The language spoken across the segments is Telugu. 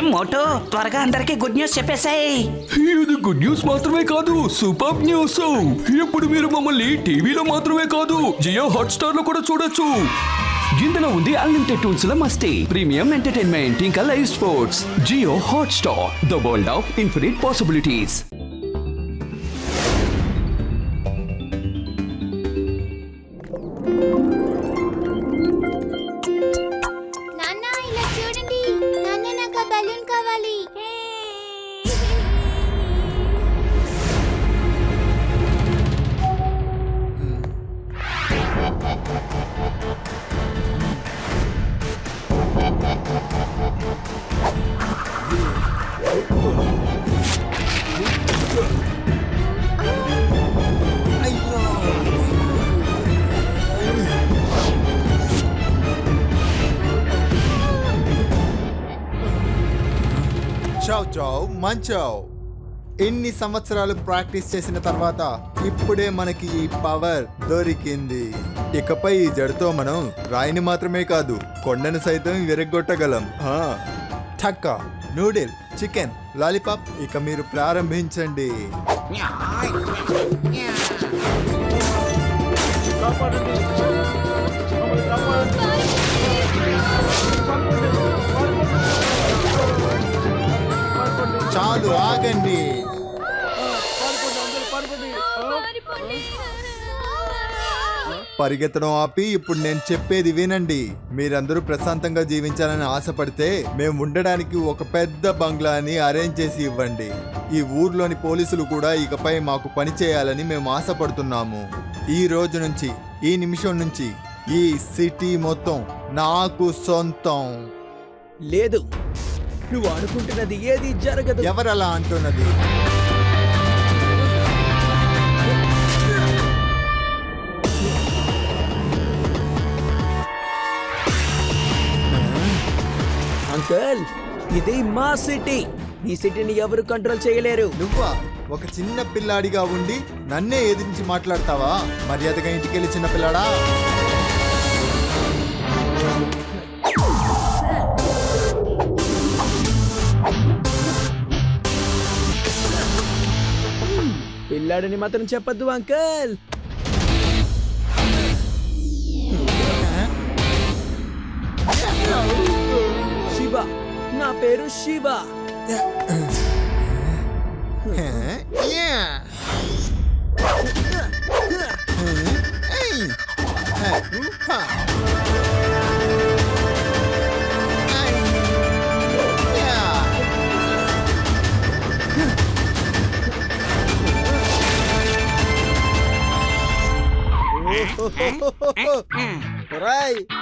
ఏం మోటో త్వరగా అందరికి గుడ్ న్యూస్ చెప్పేసాయి. ఇది గుడ్ న్యూస్ మాత్రమే కాదు, సూపర్ న్యూస్. ఇప్పుడు మీరు మమ్మల్ని టీవీలో మాత్రమే కాదు, జియో హాట్‌స్టార్ లో కూడా చూడొచ్చు. ఇందులో ఉంది అన్లిమిటెడ్ టూల్స్ ల మస్తీ, ప్రీమియం ఎంటర్టైన్మెంట్, ఇంకా live sports. Jio Hotstar, the world of infinite possibilities. మంచావ్, ఎన్ని సంవత్సరాలు ప్రాక్టీస్ చేసిన తర్వాత ఇప్పుడే మనకి ఈ పవర్ దొరికింది. ఇకపై ఈ జడతో మనం రాయిని మాత్రమే కాదు, కొండను సైతం విరగొట్టగలం. ఠక్కా, నూడిల్, చికెన్, లాలీపాప్, ఇక మీరు ప్రారంభించండి. చాలు, ఆగండి. పరిగెత్తడం ఆపి ఇప్పుడు నేను చెప్పేది వినండి. మీరందరూ ప్రశాంతంగా జీవించాలని ఆశపడితే మేము ఉండడానికి ఒక పెద్ద బంగ్లాని అరేంజ్ చేసి ఇవ్వండి. ఈ ఊర్లోని పోలీసులు కూడా ఇకపై మాకు పని చేయాలని మేము ఆశపడుతున్నాము. ఈ రోజు నుంచి, ఈ నిమిషం నుంచి ఈ సిటీ మొత్తం నాకు సొంతం. లేదు, నువ్వు అనుకుంటున్నది ఏది జరగదు. ఎవరలా అంటున్నది? అంకల్, ఇది మా సిటీ. ఈ సిటీని ఎవరు కంట్రోల్ చేయలేరు. నువ్వా ఒక చిన్న పిల్లాడిగా ఉండి నన్నే ఎదిరించి మాట్లాడతావా? మర్యాదగా ఇంటికెళ్ళి చిన్న పిల్లాడా. పిల్లాడని మాత్రం చెప్పద్దు అంకల్. శివ, నా పేరు శివ.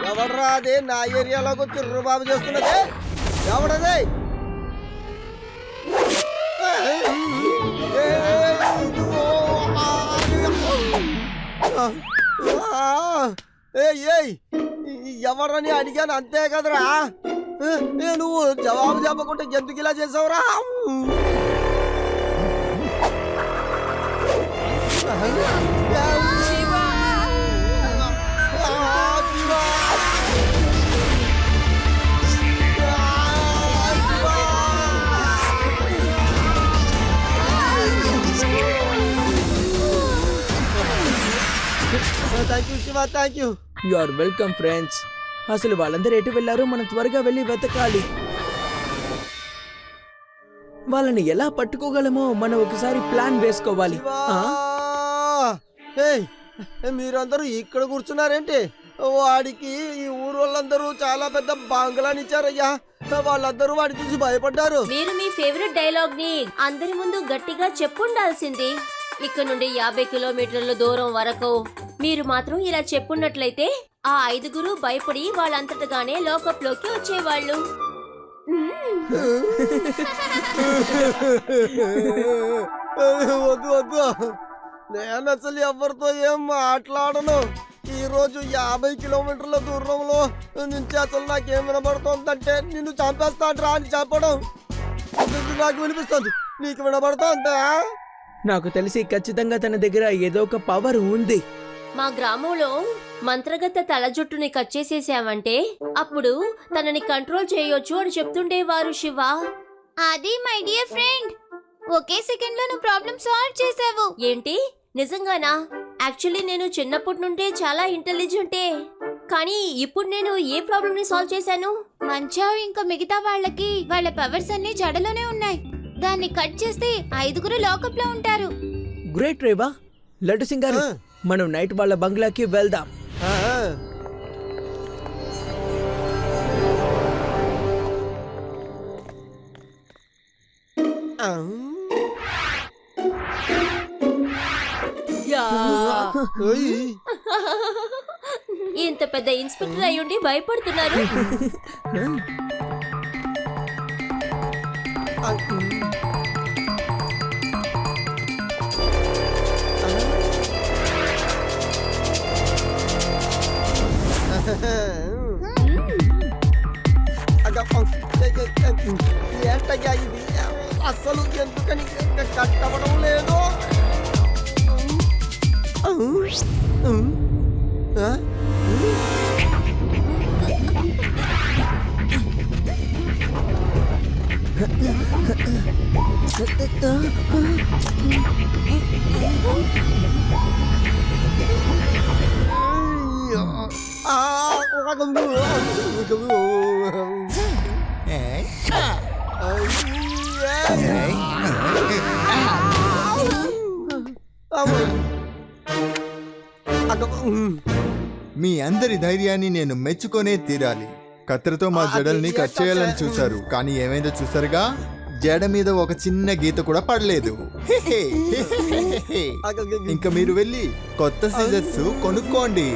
ఎవడరా అదే నా ఏరియాలోకి వచ్చి రుబాబు చేస్తున్నదే? ఎవడదే? ఎవరని అడిగాను అంతే కదరా. నువ్వు జవాబు చెప్పకుంటే ఎందుకు ఇలా చేసావురా? Thank you Shiva, thank you. You are welcome friends. అసలు వాళ్ళందరూ ఎటు వెళ్ళారో మనం త్వరగా వెళ్ళి వెతకాలి. వాళ్ళని ఎలా పట్టుకోగలమో మనం ఒకసారి ప్లాన్ వేసుకోవాలి. మీరందరూ ఇక్కడ కూర్చున్నారేంటి? వాడికి ఈ ఊరు వాళ్ళందరూ చాలా పెద్ద బంగ్లానిచ్చారయ్యా. వాళ్ళందరూ వాడి చూసి భయపడ్డారు. మీరు మీ ఫేవరెట్ డైలాగ్ ని అందరి ముందు గట్టిగా చెప్పుండాల్సింది. ఇక్కడ నుండి 50 కిలోమీటర్ల దూరం వరకు మీరు మాత్రం ఇలా చెప్పున్నట్లయితే ఆ 5గురు భయపడి వాళ్ళంతటగానే లోకప్ లోకి వచ్చేవాళ్ళు. వద్దు వద్దు, నేను అసలు ఎవరితో ఏం మాట్లాడను. ఈ రోజు 50 కిలోమీటర్ల దూరంలో నుంచి అసలు నాకేం వినబడుతోందంటే నిన్ను చంపేస్తాడ్రా అని చెప్పడం నాకు వినిపిస్తుంది. నీకు వినబడుతోందా? నాకు తెలిసి ఖచ్చితంగా తన దగ్గర ఏదో ఒక పవర్ ఉంది. మా గ్రామంలో మంత్రగత్త తల జుట్టుని కట్ చేసేసావంటే అప్పుడు తనని కంట్రోల్ చేయొచ్చు అని చెప్తుండేవారు శివ. అది my dear friend, okay second లో నువ్వు ప్రాబ్లం సాల్వ్ చేసావు. ఏంటి నిజంగానా? యాక్చువల్లీ నేను చిన్నప్పటి నుండే చాలా ఇంటెలిజెంటే, కానీ ఇప్పుడు నేను ఏ ప్రాబ్లం ని సాల్వ్ చేశాను? మంచావ్ ఇంకా మిగతా వాళ్ళకి వాళ్ళ పవర్స్ అన్ని జడలోనే ఉన్నాయి. దాన్ని కట్ చేస్తే 5 లాకప్ లో ఉంటారు. గ్రేట్ రేవా. లడ్డు సింగ్ గారు, మనం నైట్ వాళ్ళ బంగ్లాకి వెళ్దాం. యా. ఓయ్. ఇంత పెద్ద ఇన్స్పెక్టర్ అయ్యుండి భయపడుతున్నారు. ఏంటయ్యా ఇది? అసలు ఎందుకని కట్టవడం లేదు? మీ అందరి ధైర్యాన్ని నేను మెచ్చుకొనే తీరాలి. కత్తిరతో మా జడల్ని కట్ చేయాలని చూశారు, కానీ ఏమైందో చూసారుగా, జడ మీద ఒక చిన్న గీత కూడా పడలేదు. ఇంకా మీరు వెళ్ళి కొత్త సీజర్స్ కొనుక్కోండి.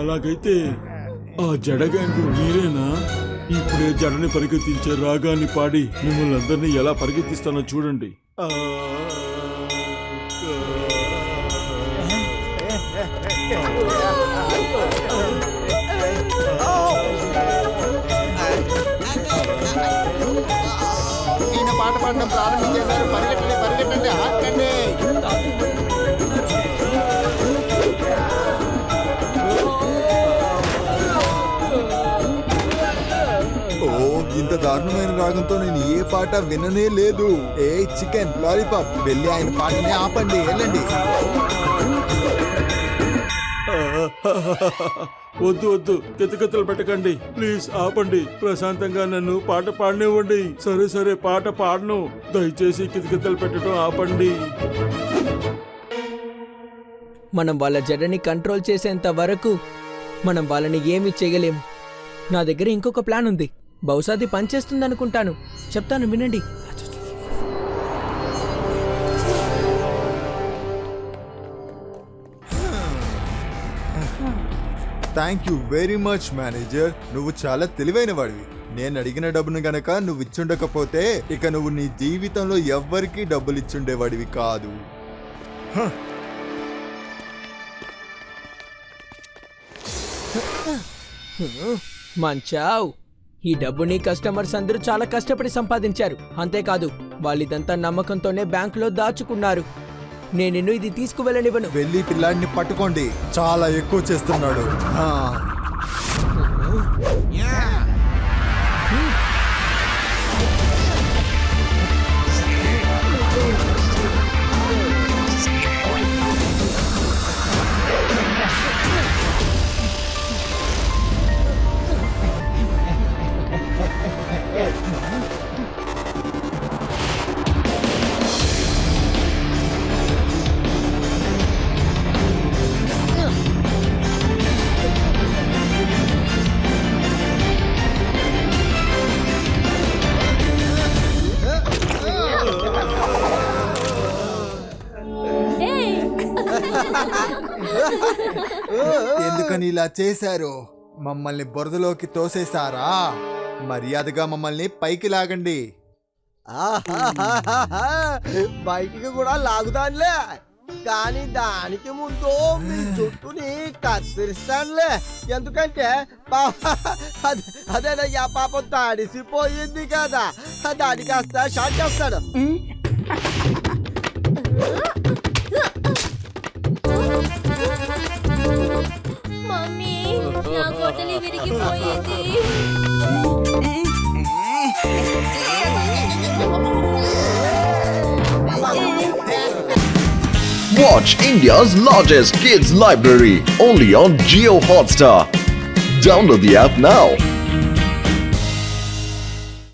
అలాగైతే ఆ జడగాంగు మీరేనా? ఇప్పుడే జడని పరిగెత్తించే రాగాన్ని పాడి మిమ్మల్ని అందరినీ ఎలా పరిగెత్తిస్తానో చూడండి. ఈయన పాట పాడడం ప్రారంభించేశారు. పరిగెట్టండి, పరిగెట్టండి, ఆకండి. ఇంత దారుణమైన రాగంతో నేను ఏ పాట విననే లేదు. ఏ చికెన్ లాలీపాప్, వెళ్ళి ఆయన పాటనే ఆపండి, వెళ్ళండి. వద్దు వద్దు, కితకితలు పెట్టకండి, ప్లీజ్ ఆపండి. ప్రశాంతంగా నన్ను పాట పాడనివ్వండి. సరే సరే, పాట పాడను, దయచేసి కితకితలు పెట్టడం ఆపండి. మనం వాళ్ళ జడని కంట్రోల్ చేసేంత వరకు మనం వాళ్ళని ఏమీ చేయలేము. నా దగ్గర ఇంకొక ప్లాన్ ఉంది. బహుశా అది పనిచేస్తుంది అనుకుంటాను. చెప్తాను, వినండి. Thank you very much manager. నువ్వు చాలా తెలివైన వాడివి. నేను అడిగిన డబ్బును గనక నువ్వు ఇచ్చుండకపోతే ఇక నువ్వు నీ జీవితంలో ఎవ్వరికీ డబ్బులు ఇచ్చుండేవాడివి కాదు. మంచావ్, ఈ డబ్బుని కస్టమర్స్ అందరూ చాలా కష్టపడి సంపాదించారు. అంతేకాదు, వాళ్ళిదంతా నమ్మకంతోనే బ్యాంకులో దాచుకున్నారు. నేను నిన్ను ఇది తీసుకువెళ్ళనివ్వను. వెళ్ళి పిల్లాడిని పట్టుకోండి, చాలా ఎక్కువ చేస్తున్నాడు. ఎందుకని ఇలా చేశారు? మమ్మల్ని బురదలోకి తోసేశారా? మర్యాదగా మమ్మల్ని పైకి లాగండి. ఆహాహాహాహా. బయటికి కూడా లాగుదానులే, కానీ దానికి ముందు మీ చుట్టూని కత్తిరిస్తానులే. ఎందుకంటే అదేనయ్యా పాపం తడిసిపోయింది కదా, దానికి కాస్త షార్ట్ చేస్తాడు. మమ్మీ, నా గొడ్డలి విరిగిపోయింది. Watch India's largest kids library only on Jio Hotstar. Download the app now.